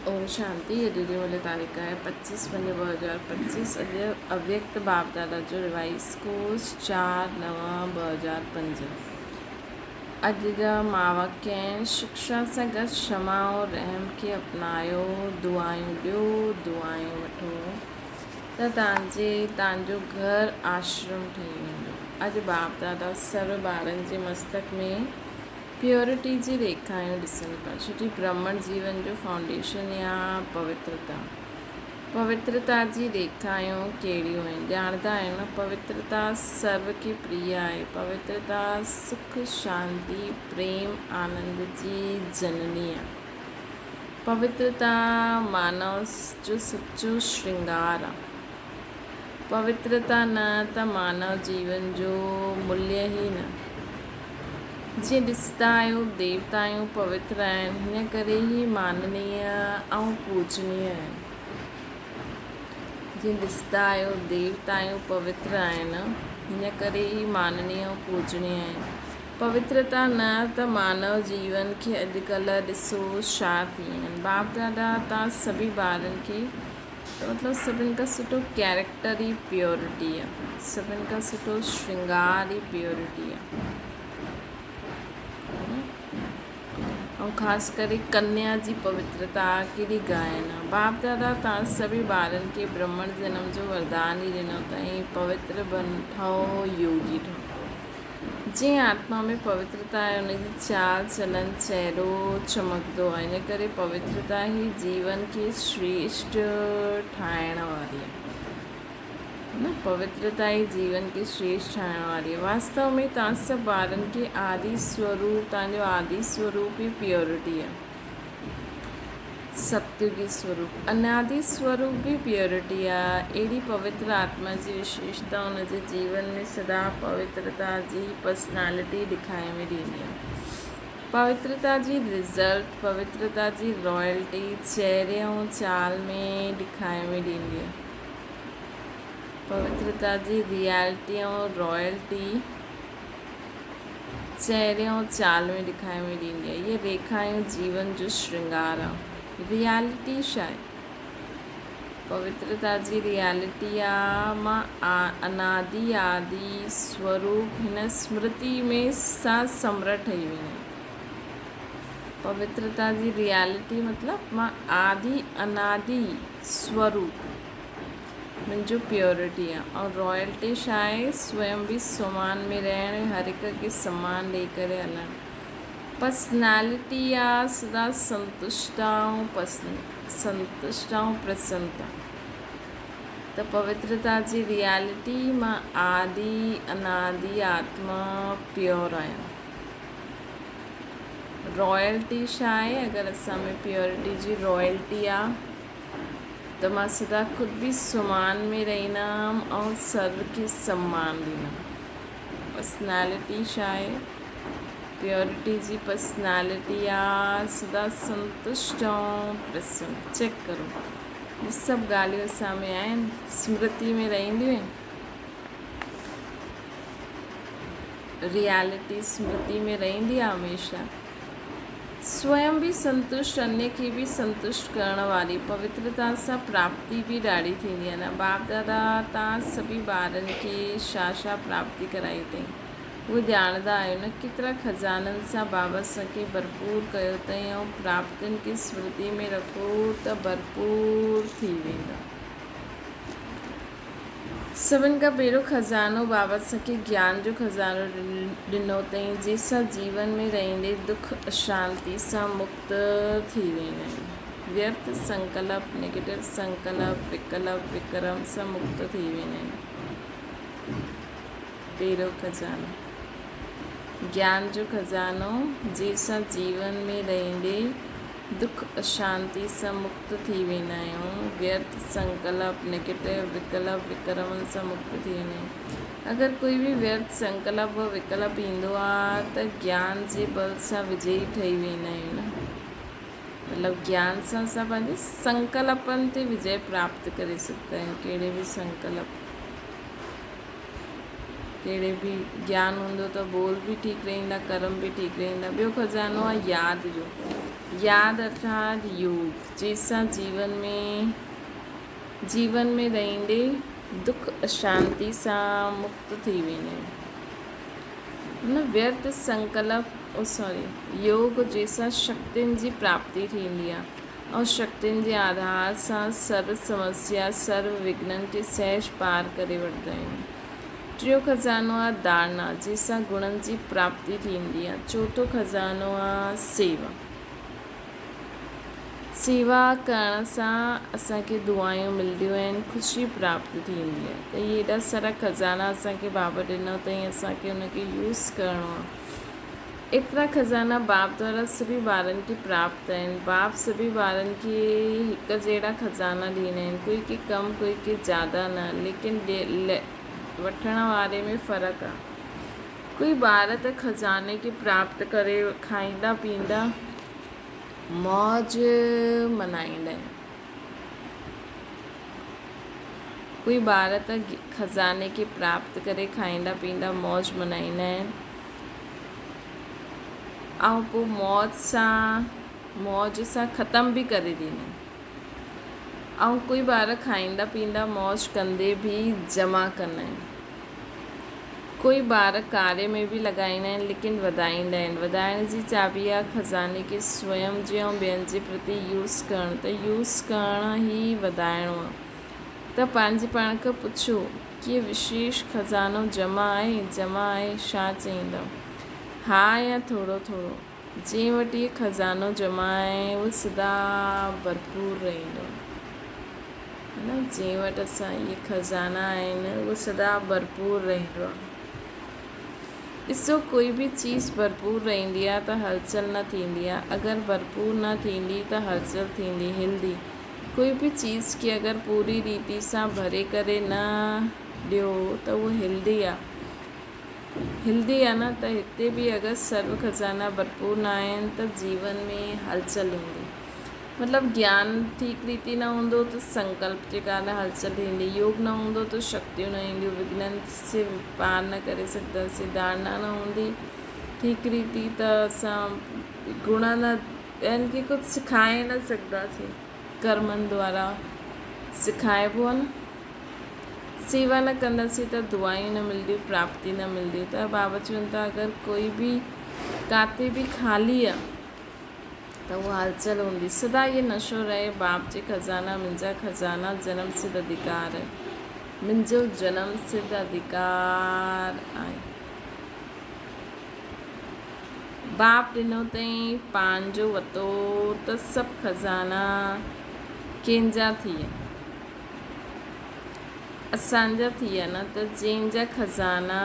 ओम शांति। अॼु जी मुंहिंजी तारीख़ आहे 25/5/2025। अॼु अव्यक्त बाप दादा जो रिवाइज़ कोर्स 4/9/2005। अॼु जा मावाक्य आहिनि। शिक्षा सां गॾु क्षमा और रहम खे अपनायो, दुआयूं ॾियो, दुआयूं वठो त तव्हांजो घर आश्रम ठही वेंदो। अॼु बाप दादा सर्व ॿारनि जे मस्तक में प्योरिटी जी रेखायूं ॾिसनि पिया। छोकी ब्राह्मण जीवन जो फाउंडेशन या पवित्रता जी रेखायूं कहिड़ियूं आहिनि ॼाणंदा आहियो न। पवित्रता सर्व खे प्रिय आहे। पवित्रता सुख, शांति, प्रेम, आनंद जी जननी आहे। पवित्रता मानव जो सच्चो श्रृंगार आहे। पवित्रता न त मानव जीवन जो मूल्य ई न। जीअं ॾिसंदा आहियो देवताऊं पवित्र आहिनि, हिन करे ई माननीय ऐं पूजनीय आहिनि। जीअं ॾिसंदा आहियो देवताऊं पवित्र आहिनि, हिन करे ई माननीय ऐं पूजनीय आहिनि। पवित्रता न त मानव जीवन खे अॼुकल्ह ॾिसो छा थी आहिनि। बाप दादा तव्हां सभी ॿारनि खे मतिलबु सभिनि खां सुठो कैरेक्टर ई प्योरिटी आहे। सभिनि खां सुठो श्रृंगार ई प्योरिटी आहे। ऐं ख़ासि करे कन्या जी पवित्रता केॾी गायन आहे। बाप दादा तव्हां सभी ॿारनि खे ब्राह्मण जनम जो वरदान ई ॾिनो अथई, पवित्र ठहो, योगी ठहो। जीअं आत्मा में पवित्रता आहे, उनजी चाल चलन चहिरो चमकंदो आहे। इन करे पवित्रता ई जीवन खे श्रेष्ठ ठाहिण वारी आहे न। पवित्रता ई जीवन खे श्रेष्ठ ठाहिण वारी आहे। वास्तव में तव्हां सभु ॿारनि खे आदि स्वरूप, तव्हांजो आदि स्वरूप ई प्योरिटी आहे। सत्युगी स्वरूप, अनादि स्वरूप भी प्योरिटी आहे। अहिड़ी पवित्र आत्मा जी विशेषता हुनजे जीवन में सदा पवित्रता जी पर्सनैलिटी ॾेखारे में ॾींदी आहे। पवित्रता जी रिज़ल्ट, पवित्रता जी रॉयल्टी चहिरे ऐं चाल में ॾेखारे में ॾींदी आहे। पवित्रता जी रियलिटी ऐं रॉयल्टी चहिरे ऐं चाल में ॾेखारे में ॾींदी आहे। इहे रेखायूं जीवन जो श्रृंगार आहे। रियलिटी छा आहे? पवित्रता जी रियलिटी आहे मां अनादि आदि स्वरूप हिन स्मृति में सां समृद्ध ठही वेंदी आहियां। पवित्रता जी रियलिटी मतिलबु मां आदि अनादि स्वरूप मुंहिंजो प्योरिटी आहे। और रॉयल्टी छा आहे? स्वयं बि समान में रहणु, हर हिक खे सम्मान ॾेई करे हलणु। पर्सनैलिटी आहे सदा संतुष्ट ऐं प्रसन्नता। त पवित्रता जी रियलिटी मां आदि अनादि आत्मा प्योर आहियां। रॉयल्टी छा आहे? अगरि असां में प्योरिटी जी रॉयल्टी आहे त मां सदा ख़ुदि बि समान में रहंदमि ऐं सर्व खे सम्मान ॾींदमि। पर्सनैलिटी छा आहे? प्योरिटी जी पर्सनैलिटी आहे सदा संतुष्ट ऐं प्रसन्न। चेक करो, ये सभु ॻाल्हियूं असां में आहिनि, स्मृति में रहंदियूं आहिनि। रियलिटी स्मृति में रहंदी आहे हमेशह। स्वयं भी संतुष्ट, अन्य खे भी संतुष्ट करण वारी। पवित्रता सां प्राप्ति भी ॾाढी थींदी आहे न। बाप दादा तव्हां सभी ॿारनि खे छा प्राप्ति कराई अथई उहो ॼाणंदा आहियो न। केतिरा खज़ाननि सां बाबा असांखे भरपूर कयो अथई ऐं प्राप्तियुनि खे स्मृति में रखो त भरपूर थी वेंदा। सभिनि खां पहिरियों खज़ानो बाबा असांखे ज्ञान जो खज़ानो ॾिनो अथई, जंहिंसां जीवन में रहंदे दुख अशांति सां मुक्त थी वेंदा आहिनि। व्यर्थ संकल्प, नेगेटिव संकल्प, विकल्प, विक्रम सां मुक्त थी वेंदा आहिनि। पहिरियों खज़ानो ज्ञान जो खज़ानो, जंहिंसां जीवन में रहंदे दुख अशांति सां मुक्त थी वेंदा आहियूं। व्यर्थ संकल्प, नेगेटिव विकल्प, विक्रमनि सां मुक्त थी वेंदा आहियूं। अगरि कोई बि व्यर्थ संकल्प विकल्प ईंदो आहे त ज्ञान जे बल सां विजयी ठही वेंदा आहियूं न। मतिलबु ज्ञान सां असां पंहिंजे संकल्पनि ते विजय प्राप्त करे सघंदा आहियूं। कहिड़े बि संकल्प, कहिड़े बि ज्ञान हूंदो त बोल बि ठीकु रहंदा, कर्म बि ठीकु रहंदा। ॿियो खज़ानो आहे यादि जो। याद अर्थात योग, जैसा जीवन में रहंदे दुख अशांति सां मुक्त थी वेंदा आहिनि। न व्यर्थ संकल्प योग जैसा शक्तियुनि जी प्राप्ति थींदी आहे ऐं शक्तियुनि जे आधार सां सर्व समस्या सर्व विघ्ननि खे सहज पार करे वठंदा आहियूं। टियों खज़ानो आहे धारणा, जंहिंसां गुणनि जी प्राप्ति थींदी आहे। चौथों खज़ानो आहे सेवा, सेवा करण सां असांखे दुआयूं मिलंदियूं आहिनि, ख़ुशी प्राप्त थींदी आहे। त इहे एॾा सारा खज़ाना असांखे बाबा ॾिनो अथई, असांखे उनखे यूज़ करिणो आहे। एतिरा खज़ाना बाप द्वारा सभी ॿारनि खे प्राप्त आहिनि। बाप सभी ॿारनि खे हिकु जहिड़ा खज़ाना ॾींदा आहिनि, कोई के कम कोई के ज़्यादा न, लेकिन वठण वारे में फ़र्क़ु आहे। कोई ॿार त खज़ाने खे प्राप्त करे खाईंदा पींदा मौज मनाईंदा आहिनि, कोई ॿार त खज़ाने खे प्राप्त करे खाईंदा पींदा मौज मनाईंदा आहिनि ऐं पोइ मौज सां ख़तमु बि करे ॾींदा आहिनि। ऐं कोई ॿार खाईंदा पींदा मौज कंदे बि जमा कंदा आहिनि। कोई ॿार कार्य में बि लॻाईंदा आहिनि, लेकिन वधाईंदा आहिनि। वधाइण जी चाबी आहे खज़ाने खे स्वयं जे ऐं ॿियनि जे प्रति यूज़ करणु। त यूज़ करण ई वधाइणो आहे। त पंहिंजे पाण खां पुछो कि विशेष खज़ानो जमा आहे छा चईंदव? हा या थोरो थोरो। जंहिं वटि इहो खज़ानो जमा आहे उहो सदा भरपूर रहंदो, है न। जंहिं वटि असां इहे खज़ाना आहिनि उहो सदा भरपूर रहंदो आहे। ॾिसो, कोई बि चीज़ भरपूर रहंदी आहे त हलचल न थींदी आहे। अगरि भरपूर न थींदी त हलचल थींदी, हिलंदी। कोई बि चीज़ खे अगरि पूरी रीति सां भरे करे न ॾियो त उहो हिलंदी आहे न। त हिते बि अगरि सर्व खज़ाना भरपूर न आहिनि त जीवन में हलचल ईंदी। मतिलबु ज्ञान ठीक रीति न हूंदो त संकल्प जे कारण हलचल थींदी। योग न हूंदो त शक्तियूं न ईंदियूं, विघ्ननि से पार न करे सघंदासीं। धारणा न हूंदी ठीक रीति त असां गुण ॿियनि खे कुझु सिखाए न सघंदासीं। कर्मनि द्वारा सिखाइबो आहे न। सेवा न कंदासीं त दुआयूं न मिलंदियूं, प्राप्ति न मिलंदियूं। त बाबा चवनि था अगरि कोई बि काथे बि ख़ाली आहे त उहा हलचल हूंदी। सदा इहे नशो रहे, बाप जे खज़ाना मुंहिंजा खज़ाना जन्म सिद्ध अधिकार आहे, मुंहिंजो जन्म सिद्ध अधिकार आहे। बाप ॾिनो अथई, पंहिंजो वरितो त सभु खज़ाना कंहिंजा थी विया, असांजा थी विया न। त जंहिंजा खज़ाना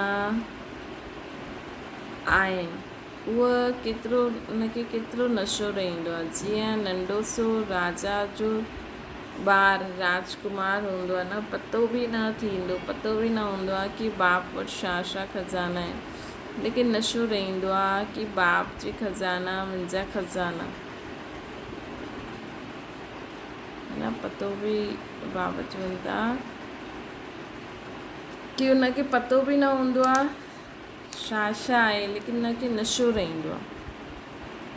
आहिनि उनखे केतिरो नशो रहंदो आहे। जीअं नंढो सो राजा जो ॿार राजकुमार हूंदो आहे न, पतो बि न हूंदो आहे कि बाप वटि छा खज़ाना आहिनि, लेकिन नशो रहंदो आहे कि बाप जे खज़ाना मुंहिंजा खज़ाना, है न। पतो बि बाबा चवनि था कि उनखे पतो बि न हूंदो आहे छा आहे, लेकिन उनखे नशो रहंदो आहे,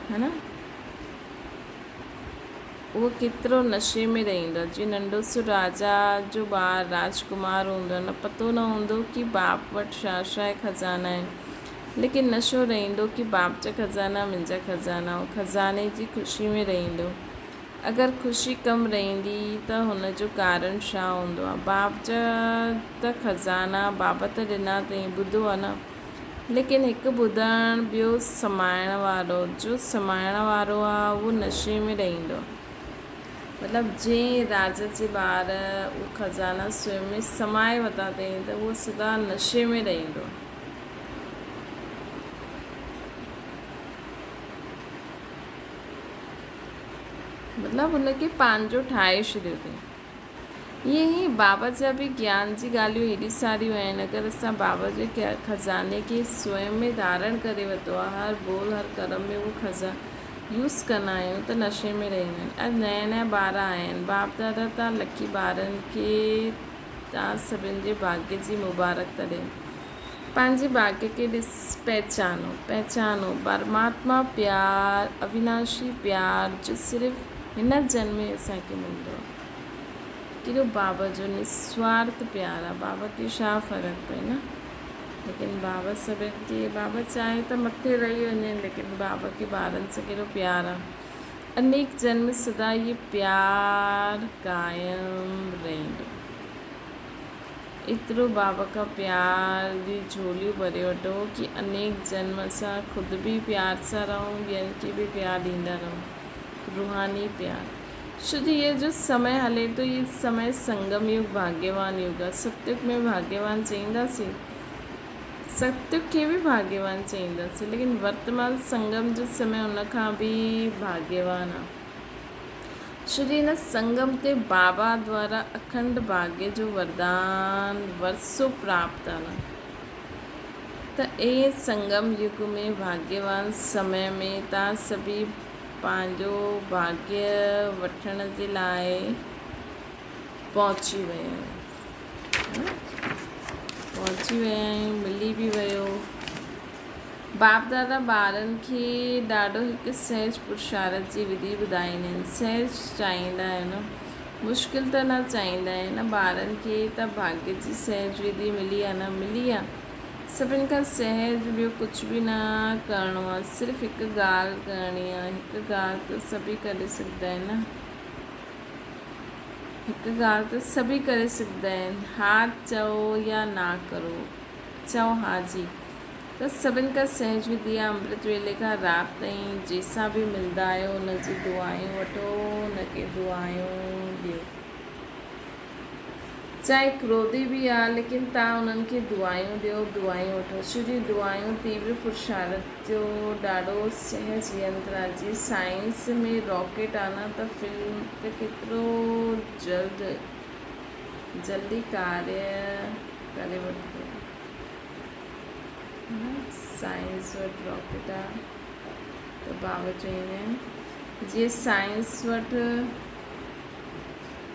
है न। उहो केतिरो नशे में रहंदो आहे। जीअं नंढो सो राजा जो ॿार राजकुमार हूंदो आहे न, पतो न हूंदो कि बाप वटि छा खज़ाना आहिनि, लेकिन नशो रहंदो कि बाप जा खज़ाना मुंहिंजा खज़ाना। ऐं खज़ाने जी ख़ुशी में रहंदो। अगरि ख़ुशी कम रहंदी त हुन जो कारण छा हूंदो आहे? बाप जा त खज़ाना बाबा त ॾिना अथई, ॿुधो आहे न, लेकिन हिकु ॿुधण ॿियो समाइण वारो, जो समाइण वारो आहे उहो नशे में रहंदो आहे। मतिलबु जंहिं राजा जे ॿार उहो खज़ाना स्वयं में समाए वरिता अथई त उहो सदा नशे में रहंदो। मतिलबु हुनखे पंहिंजो ठाहे छॾियो अथई। ईअं ई बाबा जा बि ज्ञान जी ॻाल्हियूं हेॾी सारियूं आहिनि। अगरि असां बाबा जे खज़ाने खे स्वयं में धारण करे वरितो आहे, हर बोल हर कर्म में उहो यूज़ कंदा आहियूं त नशे में रहंदा आहिनि। अॼु नया ॿार आया आहिनि। बाप दादा तव्हां लकी ॿारनि खे तव्हां सभिनि जे भाग्य जी मुबारक था ॾियनि। पंहिंजे भाग्य खे पहचानो पहचानो परमात्मा प्यार अविनाशी प्यार जो सिर्फ़ हिन जन्म में असांखे मिलंदो आहे। केॾो बाबा जो निस्वार्थ प्यार आहे। बाबा खे छा फ़र्क़ु पए न, लेकिन बाबा सभिनि खे, बाबा चाहे त मथे रही वञे, लेकिन बाबा खे ॿारनि सां केॾो प्यार आहे। अनेक जन्म सदा ये प्यार कायम रहंदो। एतिरो बाबा का प्यार जी झोलियूं भरे वठो कि अनेक जन्म असां ख़ुदि बि प्यार सां रहूं, ॿियनि खे बि प्यार ॾींदा रहूं, रूहानी प्यार। छो जो ये जो समय हले थो, ये समय संगम युग, भाग्यवान युग आहे। सतयुग में भाग्यवान चईंदासीं, सतयुग खे बि भाग्यवान चईंदासीं, लेकिन वर्तमान संगम जो समय उनखां बि भाग्यवान आहे। छो जो हिन संगम ते बाबा द्वारा अखंड भाग्य जो वरदान वरसो प्राप्त आहे न, त ए संगम युग में भाग्यवान समय में तव्हां सभी पंहिंजो भाग्य वठण जे लाइ पहुची विया आहियो, पहुची विया आहियूं, मिली बि वियो। बाप दादा ॿारनि खे ॾाढो हिकु सहज पुरुषार्थ जी विधि ॿुधाईंदा आहिनि। सहज चाहींदा आहिनि, मुश्किल त न चाहींदा आहिनि। ॿारनि खे त भाग्य जी सहज विधि मिली आहे न, मिली आहे। सभिनि खां सहज ॿियो कुझु बि न करिणो आहे, सिर्फ़ु हिकु ॻाल्हि करणी आहे। हिकु ॻाल्हि त सभी करे सघंदा आहिनि न, हिकु ॻाल्हि त सभी करे सघंदा आहिनि। हा चओ या ना करो, चओ हा जी, त सभिनि खां सहज विधि आहे। अमृत वेले खां राति ताईं जंहिंसां बि मिलंदा आहियो उनजी दुआयूं वठो, उनखे दुआयूं ॾियो। चाहे क्रोधी बि आहे, लेकिन तव्हां उन्हनि खे दुआयूं ॾियो, दुआयूं वठो। छो जो दुआयूं तीव्र पुरुषार्थ जो ॾाढो सहज यंत्र आहे। जीअं साइंस में रॉकेट आहे न, त फिल्म त केतिरो जल्दी कार्य करे वठंदो। साइंस वटि रॉकेट आहे, त बाबा चवंदा आहिनि जीअं साइंस वटि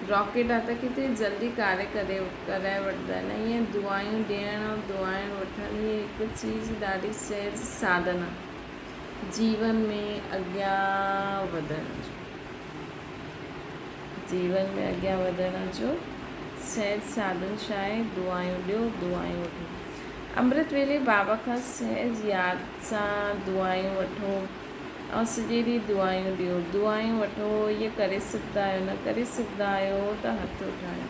रॉकेट आहे त किथे जल्दी कार्य कराए वठंदा आहिनि। ईअं दुआयूं ॾियणु और दुआयूं वठणु इहे हिकु चीज़ ॾाढी सहज साधन आहे जीवन में अॻियां वधण जो। जीवन में अॻियां वधण जो सहज साधन छा आहे? दुआयूं ॾियो, दुआयूं वठो। अमृत वेले बाबा खां सहज यादि सां दुआयूं वठो ऐं सॼे ॾींहुं दुआयूं ॾियो, दुआयूं वठो। इहे करे सघंदा आहियो, न करे सघंदा आहियो त हथ उठायो।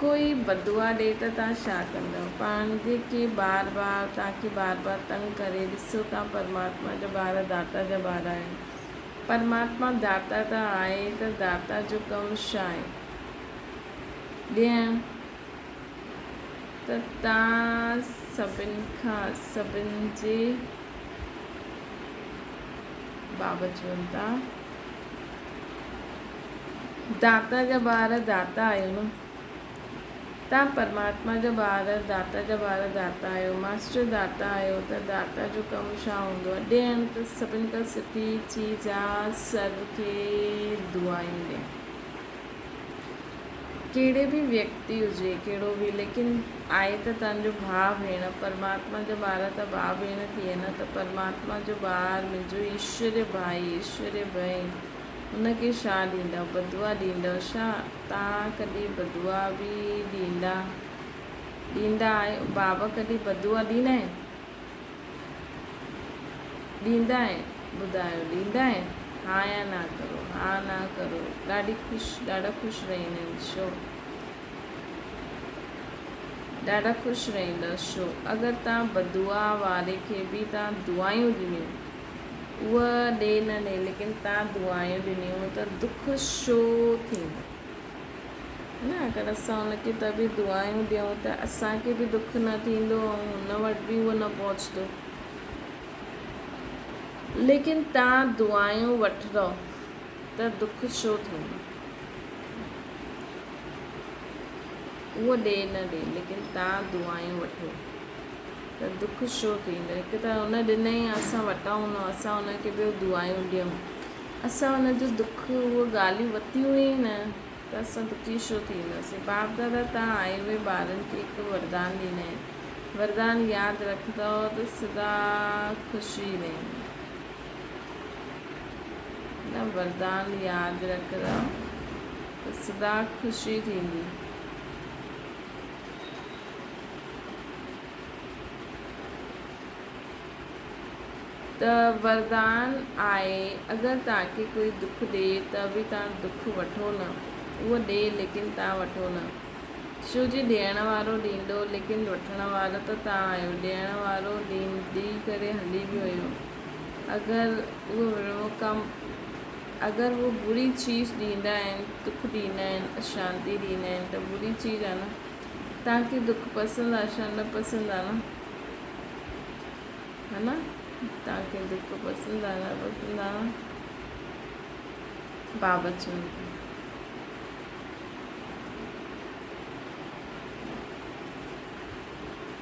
कोई बदुआ ॾिए त तव्हां छा कंदव? पंहिंजे खे बार बार तव्हांखे बार बार तंग करे, ॾिसो तव्हां परमात्मा जा ॿार, दाता जा ॿार आहियो। परमात्मा दाता त आहे, त दाता जो कमु छा आहे? ॾियणु। त तव्हां सभिनि खां सभिनि जे बाबा चवनि था दाता जा ॿार दाता आहियो न, तव्हां परमात्मा जा ॿार, दाता जा ॿार दाता आहियो, मास्टर दाता आहियो। त दाता जो कमु छा हूंदो आहे? ॾियणु। त सभिनि खां सुठी चीज़ आहे सर्व खे दुआयूं ॾियणु। कहिड़े बि व्यक्ति हुजे, कहिड़ो बि, लेकिन आहे त तव्हांजो भाउ भेण, परमात्मा जा ॿार त भाउ भेण थी विया न। त परमात्मा जो ॿार मुंहिंजो ईश्वरीय भाई, ईश्वरीय भेण, उनखे छा ॾींदव? बदुआ ॾींदव छा? तव्हां कॾहिं बदुआ बि ॾींदा आहियो? बाबा कॾहिं बदुआ ॾींदा आहिनि? ॾींदा आहिनि? ॿुधायो, ॾींदा आहिनि? हा या ना करो, हा ना करो। ॾाढा ख़ुशि रहंदा आहिनि। छो? ॾाढा ख़ुशि रहंदा छो? अगरि तव्हां बदुआ वारे खे बि तव्हां दुआयूं ॾिनियूं, उहा ॾे न ॾे, लेकिन तव्हां दुआयूं ॾिनियूं, त दुख छो थींदो न? अगरि असां हुनखे त बि दुआयूं ॾियूं त असांखे बि दुख न थींदो ऐं हुन वटि बि उहो न पहुचंदो। लेकिन तव्हां दुआयूं वठंदव त दुख छो थींदो? उहो ॾे न ॾे, लेकिन तव्हां दुआयूं वठो त दुख छो थींदो? हिकु त हुन ॾिनई, असां वठूं न, असां हुनखे ॿियो दुआयूं ॾियूं, असां हुनजो दुख, उहे ॻाल्हियूं वरितियूं ई न, त असां दुखी छो थींदासीं? बाप दादा तव्हां आए उहे ॿारनि खे हिकु वरदान ॾींदा आहिनि वरदान याद रखंदो त सदा ख़ुशी रहंदी। न वरदान याद रखंदो त सदा ख़ुशी थींदी। त वरदान आहे, अगरि तव्हांखे कोई दुख ॾिए त बि तव्हां दुख वठो न, उहो ॾिए लेकिन तव्हां वठो न। छो जी ॾियण वारो ॾींदो लेकिन वठण वारो त तव्हां आहियो। ॾियण वारो ॾी करे हली बि वियो। अगरि उहो बुरी चीज़ ॾींदा आहिनि, दुख ॾींदा आहिनि, अशांति ॾींदा आहिनि त बुरी चीज़ आहे न। तव्हांखे दुख पसंदि आहे छा? न पसंदि आहे न, है न? तव्हांखे दुख पसंदि आहे न पसंदि आहे न? बाबा चवनि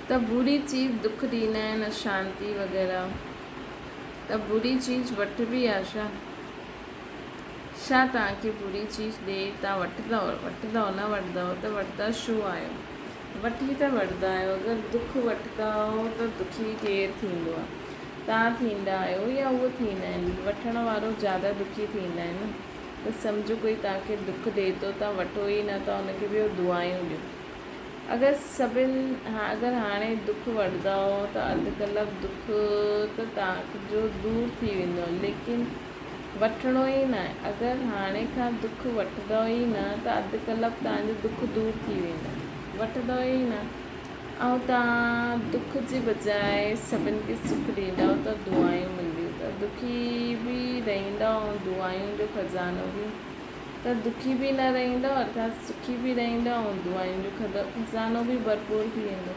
त बुरी चीज़ दुख ॾींदा आहिनि, अशांति वग़ैरह, त बुरी चीज़ वठिबी आहे छा? छा तव्हांखे बुरी चीज़ ॾिए तव्हां वठंदव न वठंदव त वठंदा छो आहियो? वठी त वठंदा आहियो। अगरि दुख वठंदव त दुखी केरु थींदो आहे? तव्हां थींदा आहियो या उहो थींदा आहिनि? वठण वारो ज़्यादा दुखी थींदा आहिनि न। त सम्झो कोई तव्हांखे दुख ॾिए थो, तव्हां वठो ई न था, हुनखे ॿियो दुआयूं ॾियो। अगरि हाणे दुख वठंदव त अधु कलाक दुख त तव्हांजो दूरि थी वेंदो, लेकिन वठिणो ई न आहे। अगरि हाणे खां दुख वठंदव ई न त अधु कलाक तव्हांजो दुख दूरि थी वेंदो, वठंदव ई न। ऐं तव्हां दुख जे बजाए सभिनि खे सुख ॾींदव त दुआयूं मिलंदियूं। त दुखी बि रहंदव ऐं दुआयुनि जो खज़ानो बि, त दुखी बि न रहंदव अर्थात सुखी बि रहंदव ऐं दुआयुनि जो खज़ानो बि भरपूर थी वेंदो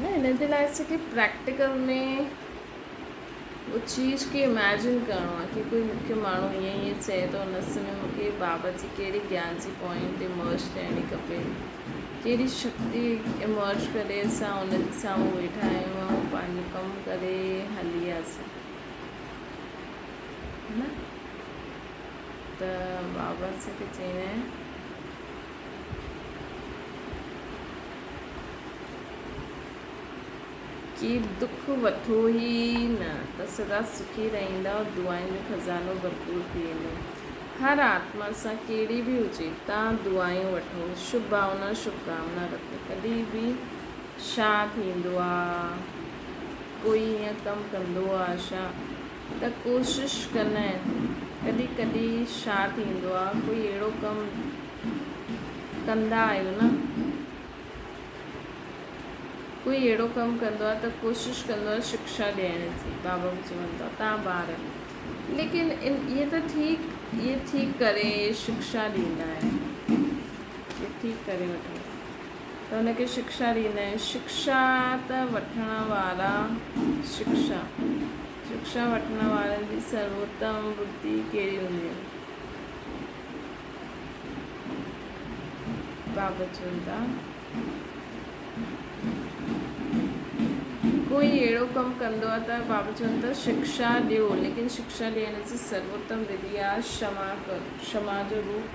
न। हिन जे लाइ असांखे प्रैक्टिकल में उहो चीज़ खे इमेजिन करिणो आहे कि कोई मूंखे माण्हू ईअं चए थो, नस में मूंखे बाबा जी कहिड़ी ज्ञान जी पॉइंट इमर्ज थियणी खपे, कहिड़ी शक्ति इमर्ज करे असां उन साम्हूं वेठा आहियूं ऐं पंहिंजो कमु करे हली वियासीं न। त बाबा असांखे चवंदा आहिनि कि दुख वठो ई न त सदा सुखी रहंदा, दुआयुनि जो खज़ानो भरपूर थी वेंदो। हर आत्मा सां कहिड़ी बि हुजे, तव्हां दुआयूं वठो, शुभ भावना शुभकामना रखो। कॾहिं बि छा थींदो आहे, कोई ईअं कमु कंदो आहे छा त कोशिशि कंदा आहिनि। कॾहिं कॾहिं छा थींदो आहे, कोई अहिड़ो कमु कंदा आहियो न, कोई अहिड़ो कमु कंदो आहे त कोशिशि कंदो आहे शिक्षा ॾियण जी। बाबा बि चवनि था तव्हां ॿार, लेकिन इहे ठीकु करे शिक्षा ॾींदा आहिनि, इहे ठीकु करे वठो त हुनखे शिक्षा ॾींदा आहिनि। शिक्षा त वठण वारा शिक्षा वठण वारनि जी सर्वोत्तम बुद्धि कहिड़ी हूंदी आहे? बाबा चवनि था कोई अहिड़ो कमु कंदो आहे त बाबा चवनि था शिक्षा ॾियो, लेकिन शिक्षा ॾियण जी सर्वोत्तम विधि आहे क्षमा जो रूप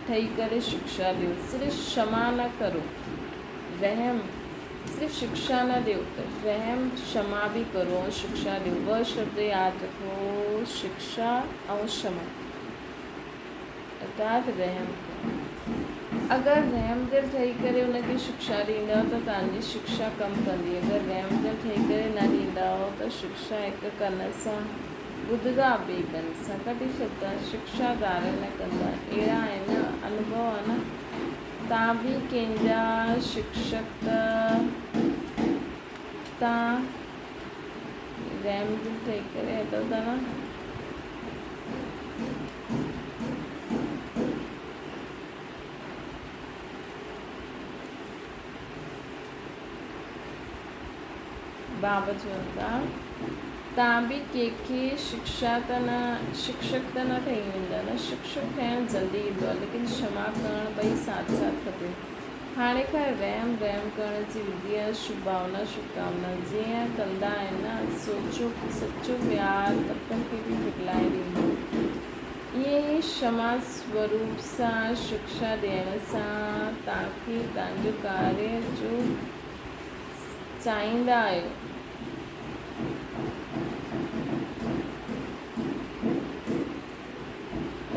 ठही करे शिक्षा ॾियो। सिर्फ़ु क्षमा न करो, रहम, सिर्फ़ु शिक्षा न ॾियो त रहम क्षमा बि करो ऐं शिक्षा ॾियो। ॿ शब्द यादि रखो, शिक्षा ऐं क्षमा, अर्थात रहम। अगरि रहम दिलि ठही करे उनखे शिक्षा ॾींदव त तव्हांजी शिक्षा कमु कंदी। अगरि रहम दिलि ठही करे न ॾींदव त शिक्षा हिकु कन सां ॿुधंदा, ॿिए कन सां कढी छॾंदा, शिक्षा धारण न कंदा। अहिड़ा आहिनि अनुभव आहे न। तव्हां बि कंहिंजा शिक्षक, तव्हां रहम दिलि ठही करे हलो था न। बाबा चवनि था तव्हां बि कंहिंखे शिक्षक त न ठही वेंदा न। शिक्षक ठहिणु जल्दी ईंदो आहे, लेकिन क्षमा करणु ॿई साथ साथ खपे। हाणे खां रहम करण जी विधि आहे शुभ भावना शुभकामना। जीअं कंदा आहिनि न, सोचो सचो प्यार पतनि खे बि पिघलाए ॾींदो। ईअं ई क्षमा स्वरूप सां शिक्षा ॾियण सां तव्हांखे तव्हांजो कार्य जो चाहींदा आहियो।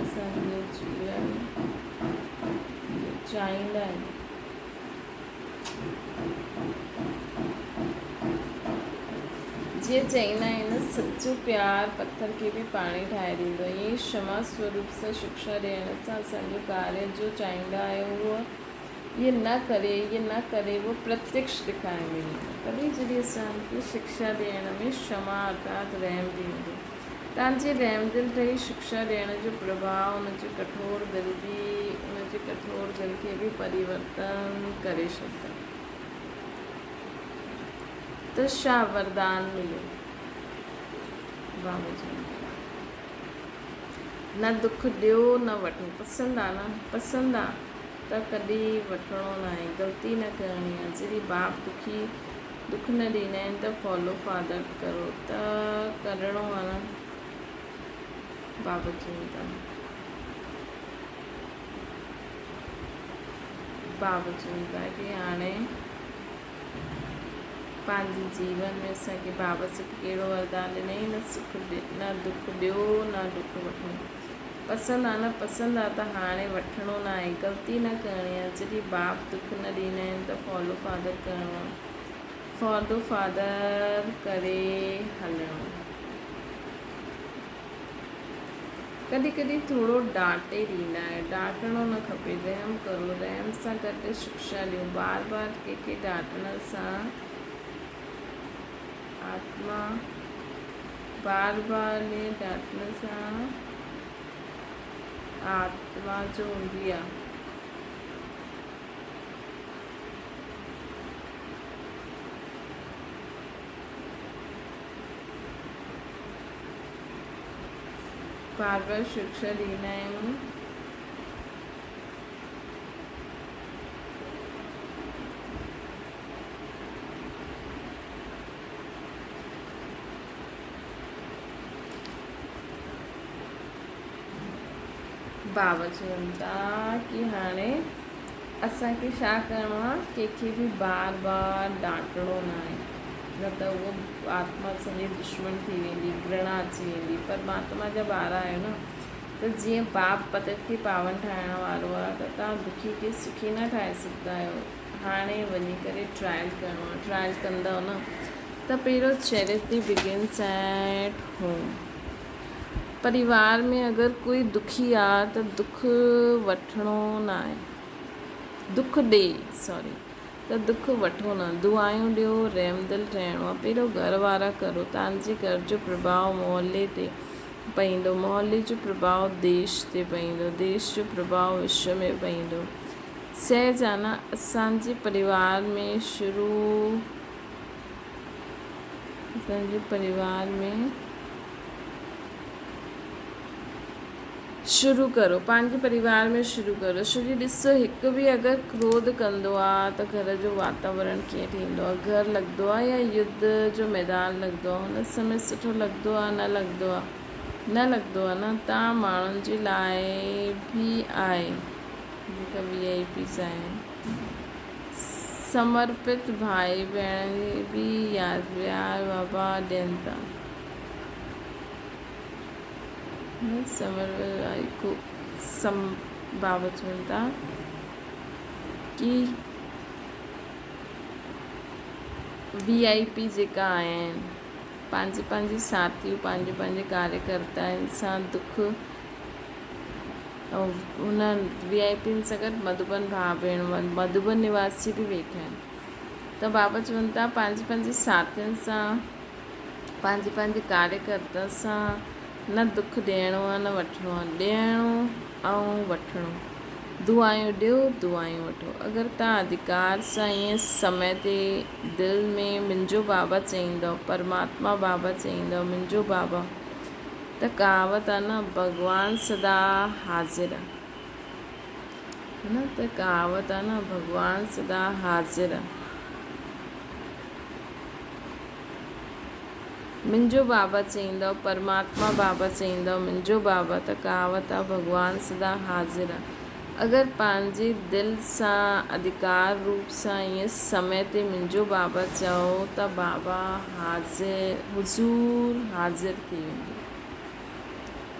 असांजे जीवन चाहींदा आहियूं। जीअं चईंदा आहिनि सच्चो प्यारु पत्थर खे बि पाणी ठाहे ॾींदो, ईअं ई क्षमा स्वरूप सां शिक्षा ॾियण सां असांजो कार्य जो चाहींदा आहियूं उहो ये न करे वो प्रत्यक्ष ॾेखारे मिलंदो। तॾहिं जॾहिं असांखे शिक्षा ॾियण में क्षमा अर्थात रहम ॾींदो, तव्हांजे रहम दिल ठही शिक्षा ॾियण जो प्रभाव उनजे कठोर दिल खे बि परिवर्तन करे छॾंदा। त छा वरदान मिलियो बाबा जी? न दुख ॾियो न वठो। पसंदि आहे न? पसंदि आहे त कॾहिं वठिणो न आहे, ग़लती न करणी आहे। जॾहिं बाप दुख न ॾींदा आहिनि त फॉलो फादर करो, त करिणो आहे न। बाबा चवनि था, कि हाणे पंहिंजे जीवन में असांखे बाबा असांखे कहिड़ो वरदान ॾिनई, न दुख ॾियो न दुख वठो। पसंदि आहे न? पसंदि आहे त हाणे वठिणो न आहे, ग़लती न करणी आहे। जॾहिं बाप दुख न ॾींदा आहिनि त फॉलो फादर करिणो आहे, फॉलो फादर करे हलणो। कॾहिं कॾहिं थोरो डांटे ॾींदा आहे, डांटणो न खपे, रहम करो, रहम सां गॾु शिक्षा ॾियो। बार कंहिंखे डांटण सां आत्मा डांटण सां आत्मा जो हूंदी आहे। बार शिक्षा ॾींदा आहियूं। बाबा चवनि था कि हाणे असांखे छा करिणो आहे, कंहिंखे बि बार डांटणो न आहे, न त उहो आत्मा असांजी दुश्मन थी वेंदी, घृणा अची वेंदी। परमात्मा जा ॿार आहियो न, त जीअं बाप पतत खे पावन ठाहिण वारो आहे, त तव्हां दुखी खे सुखी न ठाहे सघंदा आहियो। हाणे वञी करे ट्रायल करिणो आहे, ट्रायल कंदव न त पहिरियों चैरिटी बिगिन्स एट होम। परिवार में अगर कोई दुखी आहे त दुख वठिणो न आहे, दुख वठो न। दुआयूं ॾियो, रहमदिल ठहिणो आहे। पहिरियों घर वारा करो, तव्हांजे घर जो प्रभाव मोहल्ले ते पवंदो, मोहल्ले जो प्रभाव देश ते पवंदो, देश जो प्रभाव विश्व में पवंदो। सहज आहे न? असांजे परिवार में शुरू करो, पंहिंजे परिवार में शुरू करो। छोकी ॾिसो, हिकु बि अगरि क्रोध कंदो आहे त घर जो वातावरण कीअं थींदो आहे? घर लॻंदो आहे या युद्ध जो मैदान लॻंदो आहे? हुन समय सुठो लॻंदो आहे? न लॻंदो आहे न। तव्हां माण्हुनि जे लाइ बि आहे, जेका VIPs आहिनि, समर्पित भाई भेण बि यादि बाबा ॾियनि था। बाबा चवनि था कि VIP जेका आहिनि, पंहिंजे साथियूं, पंहिंजे कार्यकर्ता सां दुख, ऐं हुन VIPनि सां गॾु मधुबन भाउ भेण, मधुबन निवासी बि वेठा आहिनि। त बाबा चवनि था पंहिंजे साथियुनि सां, पंहिंजे कार्यकर्ता सां न दुख ॾियणो आहे न वठिणो आहे, ॾियणो ऐं वठिणो। दुआयूं ॾियो, दुआयूं वठो। अगरि तव्हां अधिकार सां ईअं समय ते दिलि में मुंहिंजो बाबा चईंदव, परमात्मा बाबा चईंदव मुंहिंजो बाबा, त कहावत आहे न, भॻवानु सदा हाज़िर आहे न, त कहावत आहे न, भॻवानु सदा हाज़िर आहे। मुंहिंजो बाबा चईंदव, परमात्मा बाबा चईंदव मुंहिंजो बाबा, त कहावत आहे भॻवानु सदा हाज़िर आहे। अगरि पंहिंजे दिलि सां अधिकार रूप सां ईअं समय ते मुंहिंजो बाबा चओ त बाबा हुज़ूर हाज़िर थी वेंदो।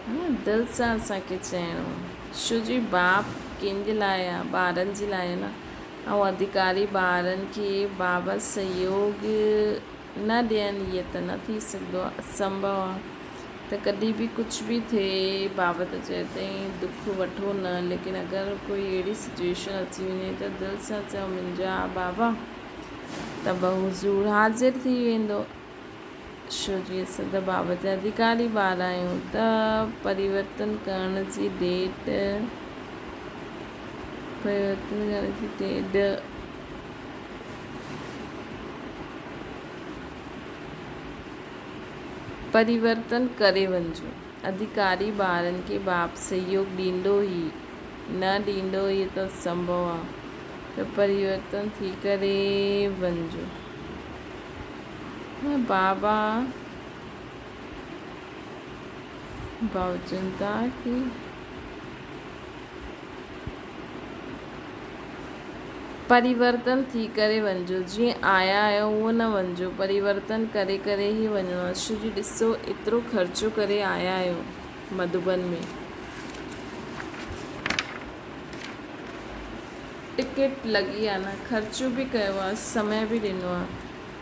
है न, दिलि सां असांखे चइणो छो जी बाप कंहिंजे लाइ आहे, ॿारनि जे लाइ न। ऐं अधिकारी ॿारनि खे बाबा सहयोग न ॾियनि इहे त न थी सघंदो आहे, असंभव आहे। त कॾहिं बि कुझु बि थिए बाबा त चए ताईं दुख वठो न, लेकिन अगरि कोई अहिड़ी सिचुएशन अची वञे त दिलि सां चओ मुंहिंजा बाबा त हुज़ूर हाज़िर थी वेंदो। छो जी असां त बाबा जा अधिकारी ॿार आहियूं। त परिवर्तन करण जी डेट परिवर्तन करे वञिजो। अधिकारी ॿारनि खे बाप सहयोग ॾींदो ई, न ॾींदो इहो त संभव आहे। त परिवर्तन थी करे वञिजो। बाबा चवनि था कि परिवर्तन थी करे वञिजो, जीअं आया आहियो उहो न वञिजो, परिवर्तन करे करे ई वञिणो आहे। छो जी ॾिसो एतिरो ख़र्चो करे आया आहियो मधुबन में, टिकट लॻी आहे न, ख़र्चो बि कयो आहे, समय बि ॾिनो आहे,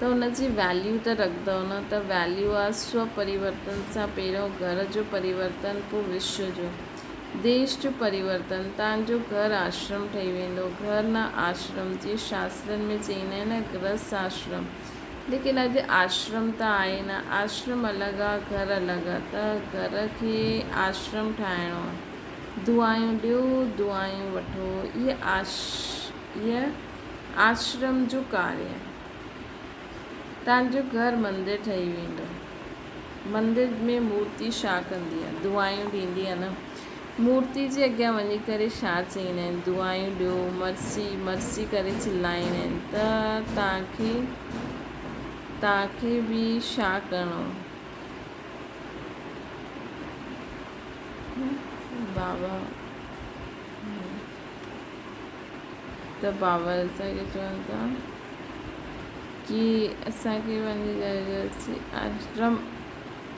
त हुनजी वैल्यू त रखंदव न। त वैल्यू आहे स्व परिवर्तन सां पहिरियों घर जो परिवर्तन, पोइ विश्व जो, देश जो परिवर्तन। तव्हांजो घर आश्रम ठही वेंदो, घर न आश्रम। जीअं शास्त्रनि में चईंदा आहिनि न गृहस्थ आश्रम, लेकिन अॼु आश्रम त आहे न, आश्रम अलॻि आहे, घर अलॻि आहे। त घर खे आश्रम ठाहिणो आहे। दुआयूं ॾियो, दुआयूं वठो, इहे आश्रम जो कार्य आहे। तव्हांजो घर मंदिर ठही वेंदो। मंदिर में मूर्ति छा कंदी आहे? दुआयूं ॾींदी आहे न। मूर्ति जे अॻियां वञी करे छा चईंदा आहिनि? दुआयूं ॾियो, मर्सी मर्सी करे चिलाईंदा आहिनि। त तव्हांखे बि छा करिणो? बाबा त बाबा असांखे चवनि था कि असांखे वञी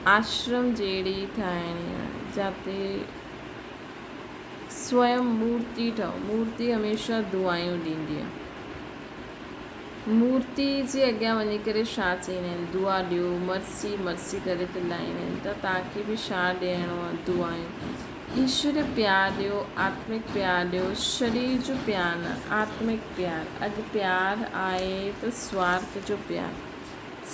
आश्रम जहिड़ी ठाहिणी आहे, जिते स्वयं मूर्ति ठहो। मूर्ति हमेशह दुआयूं ॾींदी आहे। मूर्ति जे अॻियां वञी करे छा चईंदा आहिनि? दुआ ॾियो, मर्सी मर्सी करे चिलाईंदा आहिनि। त तव्हांखे बि छा ॾियणो आहे? दुआयूं। ईश्वर प्यार ॾियो, आत्मिक प्यार ॾियो, शरीर जो प्यार न, आत्मिक प्यार। अॼु प्यार आहे त स्वार्थ जो प्यार,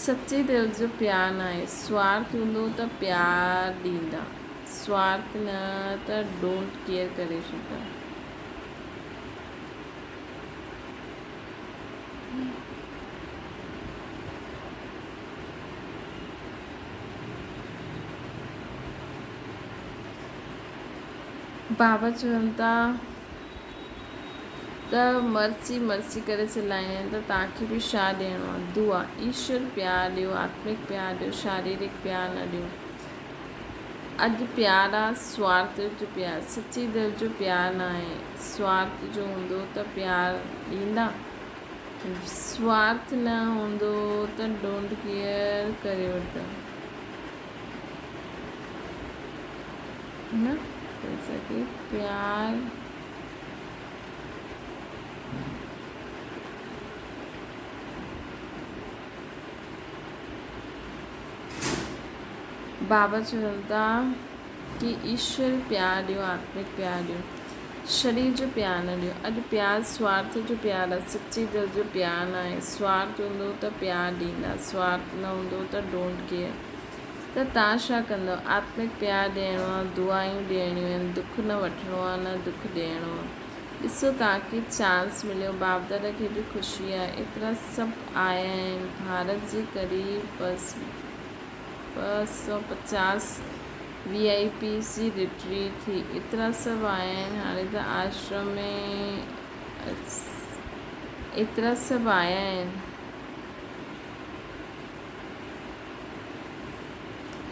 सचे दिलि जो प्यार न आहे। स्वार्थ हूंदो त प्यार ॾींदा, स्वार्थ न त डोंट केयर करे छॾंदा। बाबा चवनि था त मर्सी मर्सी करे चिलाईंदा आहिनि। त तव्हांखे बि छा ॾियणो आहे? दुआ। ईश्वर प्यार ॾियो, आत्मिक प्यार ॾियो, शारीरिक प्यार न ॾियो। अॼु प्यार आहे स्वार्थ जो प्यार, सची दिलि जो प्यार न आहे। स्वार्थ जो हूंदो त प्यार ॾींदा, स्वार्थ न हूंदो त डोंट केयर करे वठंदा न। जैसा कि प्यार बाबा चवनि था कि ईश्वर प्यार ॾियो, आत्मिक प्यार ॾियो, शरीर जो प्यार न ॾियो। अॼु प्यार स्वार्थ जो प्यार आहे, सच्ची दिलि जो प्यार न आहे। स्वार्थ हूंदो त प्यार ॾींदा, स्वार्थ न हूंदो त डोंट केयर। त तव्हां छा कंदव? आत्मिक प्यार ॾियणो आहे, दुआयूं ॾियणियूं आहिनि, दुख न वठिणो आहे, न दुख ॾियणो आहे। ॾिसो तव्हांखे चांस मिलियो, बाप दादा खे बि ख़ुशी आहे। एतिरा सभु आया आहिनि, भारत जे क़रीब 250 VIP जी रिट्रीट थी, एतिरा सभु आया आहिनि। हाणे त आश्रम में एतिरा सभु आया आहिनि,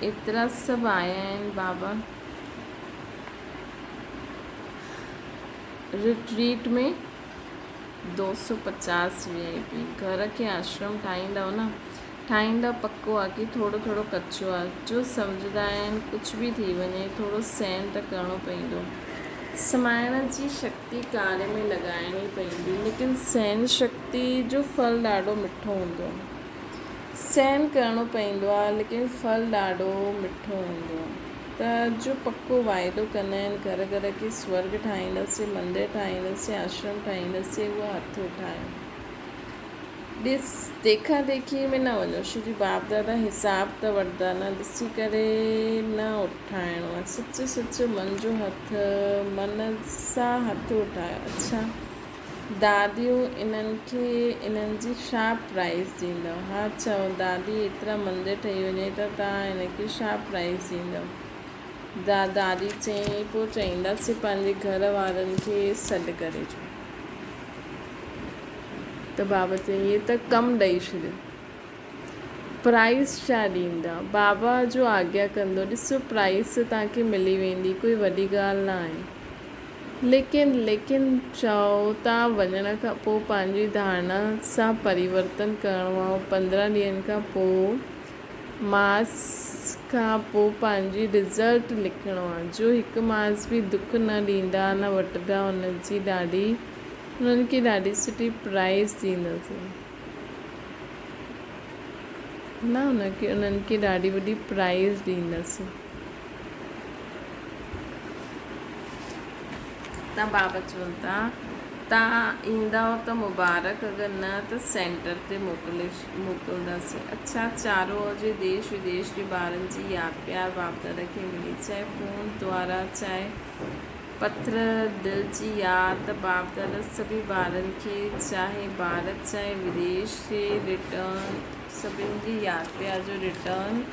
एतिरा सभु आया आहिनि बाबा। रिट्रीट में 250 VIP। घर के आश्रम ठाहींदव न, ठाहींदव पक्को आहे की थोरो थोरो कचो आहे। जो सम्झंदा आहिनि कुझु बि थी वञे थोरो सहन त करिणो पवंदो। समाइण जी शक्ति कार्य में लॻाइणी पवंदी, लेकिन सहन शक्ति जो फल ॾाढो मिठो हूंदो आहे। सहन करिणो पवंदो आहे लेकिन फल ॾाढो मिठो हूंदो आहे। त जो पक्को वाइदो कंदा आहिनि घर घर के स्वर्ग ठाहींदासीं, मंदरु ठाहींदासीं, आश्रम ठाहींदासीं, उहा हथ उठायो। ॾिस देखा देखी में न वञो। श्री बाप दादा हिसाब त वठंदा न, ॾिसी करे न उठाइणो आहे। सच सच मन जो हथ, मन सां हथ उठायो। अच्छा दादियूं इन्हनि जी छा प्राइज़ ॾींदव? हा चओ दादी एतिरा मंदर ठही वञे त तव्हां हिनखे छा प्राइज़ ॾींदव? दादी चई पोइ चईंदासीं पंहिंजे घर वारनि खे सॾु करे जो। त बाबा चई इहे त कमु ॾेई छॾियो, प्राइज़ छा ॾींदा? बाबा जो आज्ञा कंदो। ॾिसो प्राइज़ तव्हांखे मिली वेंदी, कोई वॾी ॻाल्हि न आहे। लेकिन चओ तव्हां वञण खां पोइ पंहिंजी धारणा सां परिवर्तन करिणो आहे। 15 ॾींहंनि खां पोइ मास खां पोइ पंहिंजी रिज़ल्ट लिखिणो आहे। जो हिकु मास बि दुख न ॾींदा न वठंदा उन्हनि खे ॾाढी सुठी प्राइज़ ॾींदासीं न, उन्हनि खे ॾाढी वॾी प्राइज़ ॾींदासीं। त बाबा चवनि था तव्हां ईंदव त मुबारक, अगरि न त सेंटर ते मोकिलींदासीं। अच्छा चारों ओर जे देश विदेश जे ॿारनि जी यादि प्यार बाप दादा खे मिली, चाहे फ़ोन द्वारा चाहे पत्र दिल जी यादि। त बाप दादा सभी ॿारनि खे चाहे भारत चाहे विदेश से रिटर्न सभिनि जी यादि प्यार जो रिटर्न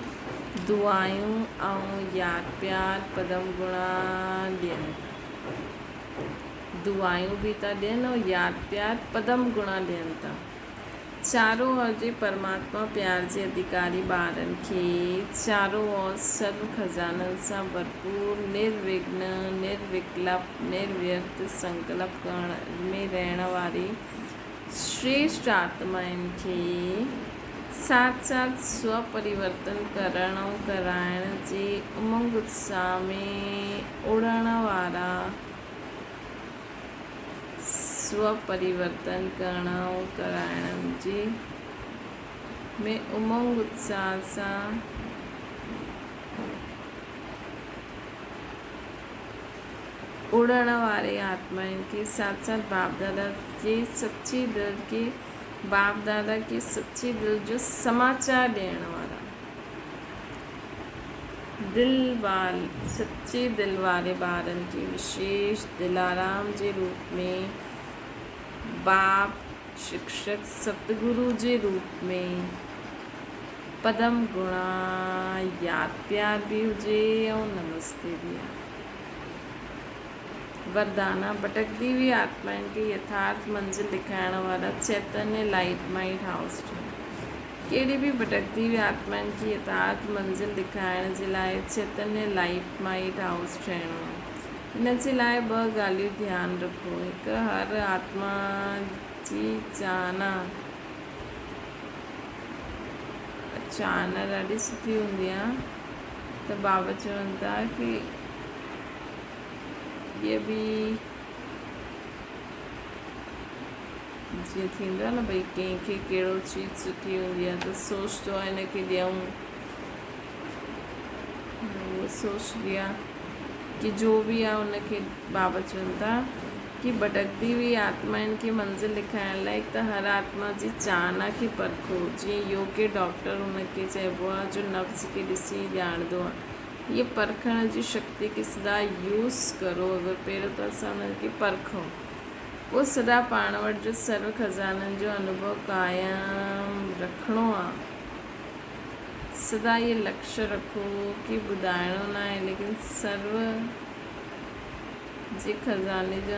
दुआयूं ऐं यादि प्यार पदम गुणा ॾियनि। दुआयूं बि था ॾियनि ऐं यादि प्यार पदम गुणा ॾियनि था। चारों ओर जे परमात्मा प्यार जे अधिकारी ॿारनि खे चारों ओर सर्व खज़ाननि सां भरपूर निर्विघ्न निर्विकल्प निर्व्यर्थ संकल्प करण में रहण वारी श्रेष्ठ आत्माउनि खे साथ साथ स्वपरिवर्तन करण ऐं कराइण जे उमंग उत्साह में उड़ण वारा स्वपरिवर्तन करण ऐं कराइण जे में उमंग उत्साह सां उड़ण वारे आत्माउनि के साथ साथ बाप दादा के सच्ची दिल के बाप दादा के सच्ची दिल जो समाचार ॾियण वारा सच्चे दिल वारे ॿारनि के विशेष दिलाराम जे रूप में बाप शिक्षक सतगुरु जे रूप में पदम गुणा यादि प्यार भी हुजे ऐं नमस्ते भी आहे। वरदाना भटकदी हुई आत्माउनि खे यथार्थ मंज़िल ॾेखारण वारा चैतन्य लाइट माइट हाउस कहिड़ी बि भटकदी हुई आत्माउनि खे यथार्थ मंज़िल ॾेखारण जे लाइ चैतन्य लाइट माइट हाउस ठहिणो आहे। हिन जे लाइ 2 ॻाल्हियूं ध्यानु रखो। हिकु हर आत्मा जी चाहना ॾाढी सुठी हूंदी आहे। त बाबा चवनि था कि ये भी जीअं थींदो आहे न भई कंहिंखे कहिड़ो चीज़ सुठी हूंदी आहे त सोचतो आहे हिनखे ॾियूं, उहो सोचदी आहे कि जो भी आहे उनखे बाबा चवनि था कि भटकदी हुई आत्माउनि खे मंज़िल ॾेखारण लाइ त हर आत्मा जी चाहना खे परखो। जीअं योग के डॉक्टर उनखे चइबो आहे जो नब्ज़ खे ॾिसी ॼाणंदो आहे। ये परखण जी शक्ति के सदा यूज़ करो। अगरि पहिरियों त असां उनखे परखूं पोइ सदा पाण वटि जो सर्व खज़ाननि जो अनुभव क़ाइमु रखिणो आहे। सदा ये लक्ष्य रखो कि ॿुधाइणो न आहे लेकिन सर्व जे खज़ाने जो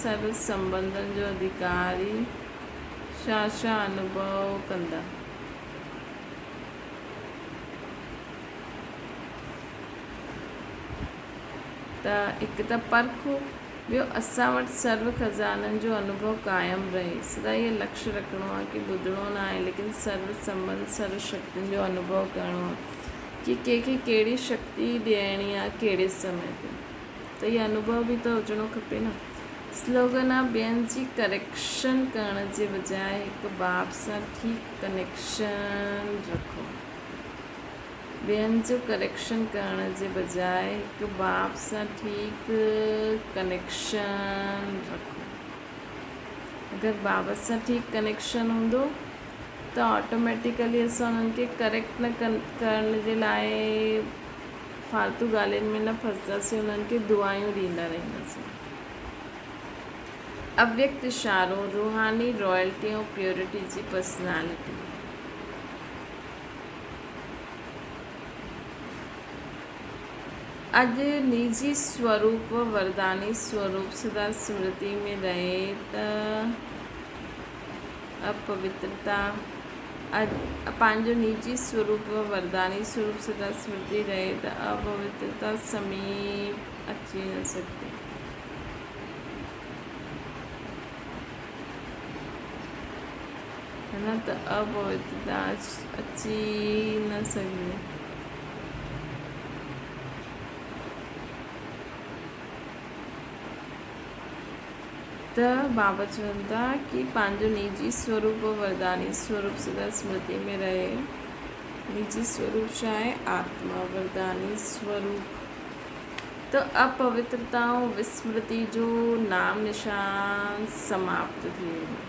सर्व संबंधनि जो अधिकारी छा अनुभव कंदा। त हिकु त परखो, ॿियो असां वटि सर्व खज़ाननि जो अनुभव क़ाइमु रहे। सदा इहो लक्ष्य रखिणो आहे की ॿुधणो न आहे, लेकिन सर्व संबंध सर्व शक्तियुनि जो अनुभव करिणो आहे कि कंहिंखे कहिड़ी शक्ति ॾियणी आहे कहिड़े समय ते। त इहो अनुभव बि त हुजणो खपे न। स्लोगन आहे ॿियनि जी करेक्शन करण जे बजाए हिकु ॿाप सां ठीकु कनेक्शन रखो। ॿियनि जो करेक्शन करण जे बजाए हिकु ॿाप सां ठीकु कनेक्शन रखो। अगरि ॿाप सां ठीकु कनेक्शन हूंदो त ऑटोमेटिकली असां उन्हनि खे करेक्ट न करण जे लाइ फालतू ॻाल्हियुनि में न फंसंदासीं, उन्हनि खे दुआयूं ॾींदा रहंदासीं। अव्यक्त इशारो, रूहानी रॉयल्टी ऐं प्योरिटी जी पर्सनैलिटी। अॼु निजी स्वरूप वरदानी स्वरूप सदा स्मृति में रहे त अपवित्रता, पंहिंजो निजी स्वरूप वरदानी स्वरूप सदा स्मृति रहे त अपवित्रता समीप अची न सकती। है ना, त अपवित्रता अची न सघे। त बाबा चवनि था कि पंहिंजो निजी स्वरूप वरदानी स्वरूप सदा स्मृति में रहे। निजी स्वरूप छा आहे? आत्मा। वरदानी स्वरूप त अपवित्रता ऐं विस्मृति जो नाम निशान समाप्त थी वेंदो।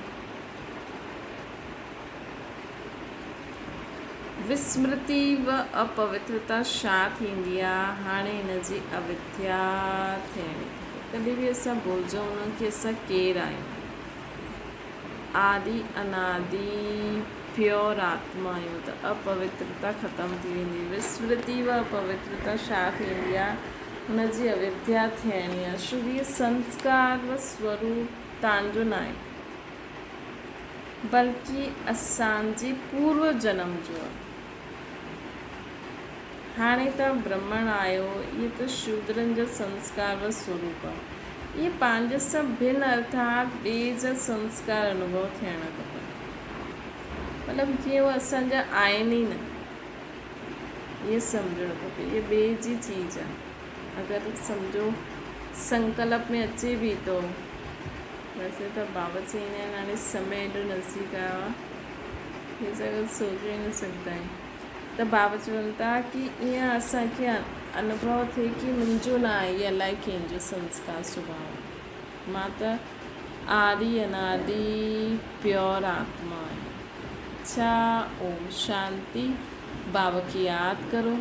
विस्मृति व अपवित्रता छा थींदी आहे? हाणे हिन जी अविद्या थियणी। कॾहिं बि असां भुलिजूं न कि असां केरु आहियूं। आदि अनादि प्योर आत्मा आहियूं। त अपवित्रता ख़तमु थी वेंदी। विस्मृति व अपवित्रता छा थींदी आहे? हुनजी अविद्या थियणी आहे। शुद्ध संस्कार व स्वरूप तव्हांजो न आहे, बल्कि असांजे पूर्व जनम जो आहे। हाणे तव्हां ब्रह्मण आहियो, इहे त शूद्रनि जा संस्कार व स्वरूप आहे। इहे पंहिंजे सां भिन्न अर्थात ॿिए जा संस्कार अनुभव थियणु खपनि। मतिलबु जीअं उहे असांजा आहिनि ई न, इहे सम्झणु खपे। इहे ॿिए जी चीज़ आहे। अगरि सम्झो संकल्प में अचे बि थो, वैसे त बाबा चईंदा आहिनि हाणे समय एॾो नज़दीक आयो आहे, इहे सभु सोचे न सघंदा आहियूं। त बाबा चवनि था कि ईअं असांखे अनुभव थिए कि मुंहिंजो न आहे, इहे अलाए कंहिंजो संस्कार स्वभाव। मां त आदि अनादि प्योर आत्मा आहियां। अच्छा, ओम शांति। बाबा की यादि करो।